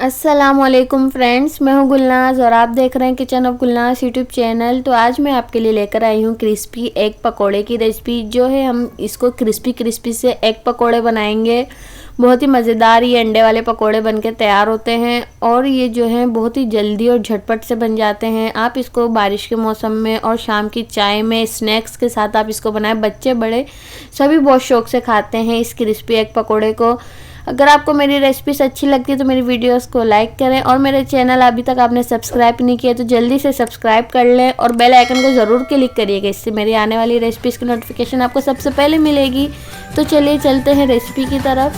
अस्सलामुअलैकुम फ्रेंड्स, मैं हूं गुलनाज और आप देख रहे हैं kitchen of Gulnaz YouTube channel. तो आज मैं आपके लिए लेकर आई हूं क्रिस्पी एग पकोड़े की रेसिपी। जो है हम इसको क्रिस्पी से एग पकोड़े बनाएंगे। बहुत ही मज़ेदार ये अंडे वाले पकोड़े बनके तैयार होते हैं और ये जो है बहुत ही जल्दी और झटपट से बन जाते हैं। आप इसको बारिश के मौसम में और शाम की चाय में स्नैक्स के साथ आप इसको बनाएं। बच्चे बड़े सभी बहुत शौक से खाते हैं इस क्रिस्पी एग पकोड़े को। अगर आपको मेरी रेसिपीज अच्छी लगती है तो मेरी वीडियोस को लाइक करें और मेरे चैनल अभी तक आपने सब्सक्राइब नहीं किया तो जल्दी से सब्सक्राइब कर लें और बेल आइकन को ज़रूर क्लिक करिएगा। इससे मेरी आने वाली रेसिपीज़ की नोटिफिकेशन आपको सबसे पहले मिलेगी। तो चलिए चलते हैं रेसिपी की तरफ।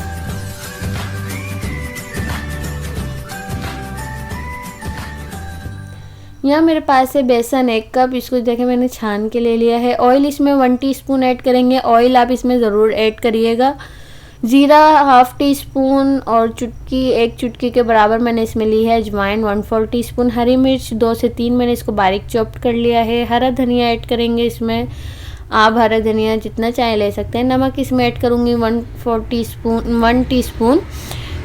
यहाँ मेरे पास है बेसन 1 कप। इसको देखें मैंने छान के ले लिया है। ऑयल इसमें 1 टीस्पून ऐड करेंगे। ऑयल आप इसमें ज़रूर ऐड करिएगा। जीरा 1/2 टीस्पून और एक चुटकी के बराबर मैंने इसमें ली है अजवाइन 1/4 टीस्पून। हरी मिर्च 2 से 3 मैंने इसको बारीक चॉप्ड कर लिया है। हरा धनिया ऐड करेंगे इसमें। आप हरा धनिया जितना चाहे ले सकते हैं। नमक इसमें ऐड करूँगी 1 टीस्पून।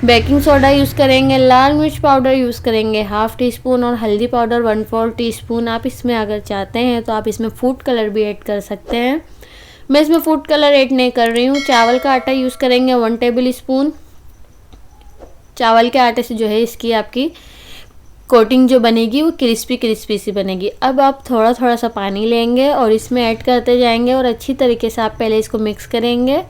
बेकिंग सोडा यूज़ करेंगे। लाल मिर्च पाउडर यूज़ करेंगे 1/2 टीस्पून और हल्दी पाउडर 1/4 टीस्पून। आप इसमें अगर चाहते हैं तो आप इसमें फूड कलर भी ऐड कर सकते हैं। मैं इसमें फूड कलर ऐड नहीं कर रही हूँ। चावल का आटा यूज़ करेंगे 1 टेबल स्पून। चावल के आटे से जो है इसकी आपकी कोटिंग जो बनेगी वो क्रिस्पी सी बनेगी। अब आप थोड़ा थोड़ा सा पानी लेंगे और इसमें ऐड करते जाएंगे और अच्छी तरीके से आप पहले इसको मिक्स करेंगे।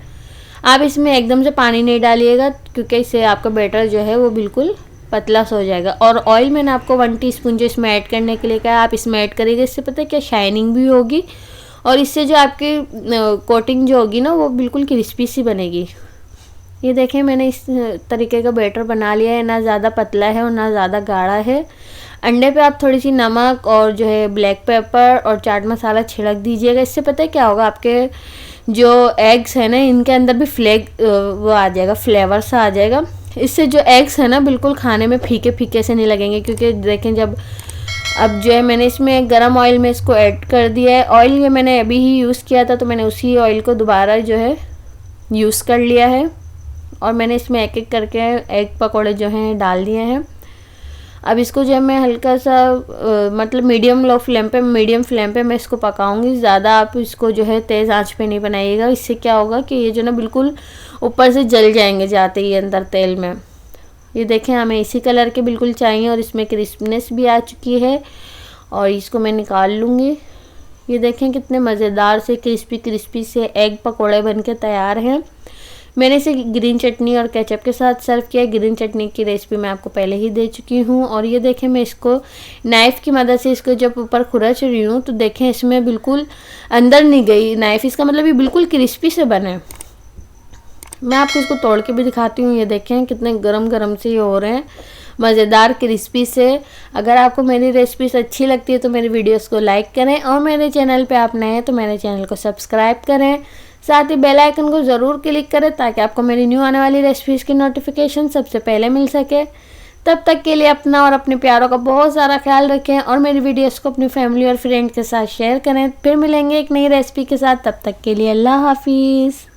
आप इसमें एकदम से पानी नहीं डालिएगा क्योंकि इससे आपका बैटर जो है वो बिल्कुल पतला सा हो जाएगा। और ऑयल मैंने आपको 1 टीस्पून जो इसमें ऐड करने के लिए कहा, आप इसमें ऐड करिएगा। इससे पता है क्या शाइनिंग भी होगी और इससे जो आपकी कोटिंग जो होगी ना वो बिल्कुल क्रिस्पी सी बनेगी। ये देखें मैंने इस तरीके का बैटर बना लिया है। ना ज़्यादा पतला है और ना ज़्यादा गाढ़ा है। अंडे पे आप थोड़ी सी नमक और जो है ब्लैक पेपर और चाट मसाला छिड़क दीजिएगा। इससे पता है क्या होगा, आपके जो एग्स है ना इनके अंदर भी वो आ जाएगा, फ्लेवर सा आ जाएगा। इससे जो एग्स है ना बिल्कुल खाने में फीके से नहीं लगेंगे। क्योंकि देखें जब अब जो है मैंने इसमें गरम ऑयल में इसको ऐड कर दिया है। ऑयल ये मैंने अभी ही यूज़ किया था तो मैंने उसी ऑयल को दोबारा जो है यूज़ कर लिया है और मैंने इसमें एक करके एग पकोड़े जो हैं डाल दिए हैं। अब इसको जो है मैं हल्का सा मतलब मीडियम फ्लेम पे मैं इसको पकाऊंगी। ज़्यादा आप इसको जो है तेज़ आंच पे नहीं बनाइएगा। इससे क्या होगा कि ये जो ना बिल्कुल ऊपर से जल जाएंगे जाते ही अंदर तेल में। ये देखें हमें इसी कलर के बिल्कुल चाहिए और इसमें क्रिस्पनेस भी आ चुकी है और इसको मैं निकाल लूँगी। ये देखें कितने मज़ेदार से क्रिस्पी से एग पकोड़े बनके तैयार हैं। मैंने इसे ग्रीन चटनी और केचप के साथ सर्व किया। ग्रीन चटनी की रेसिपी मैं आपको पहले ही दे चुकी हूँ। और ये देखें मैं इसको नाइफ़ की मदद से इसको जब ऊपर खुरच रही हूँ तो देखें इसमें बिल्कुल अंदर नहीं गई नाइफ़। इसका मतलब ये बिल्कुल क्रिस्पी से बने। मैं आपको इसको तोड़ के भी दिखाती हूँ। ये देखें कितने गरम से ये हो रहे हैं, मज़ेदार क्रिस्पी से। अगर आपको मेरी रेसिपीज अच्छी लगती है तो मेरी वीडियोस को लाइक करें और मेरे चैनल पे आप नए हैं तो मेरे चैनल को सब्सक्राइब करें। साथ ही बेल आइकन को ज़रूर क्लिक करें ताकि आपको मेरी न्यू आने वाली रेसिपीज़ की नोटिफिकेशन सबसे पहले मिल सके। तब तक के लिए अपना और अपने प्यारों का बहुत सारा ख्याल रखें और मेरी वीडियोस को अपनी फैमिली और फ्रेंड के साथ शेयर करें। फिर मिलेंगे एक नई रेसिपी के साथ। तब तक के लिए अल्लाह हाफिज़।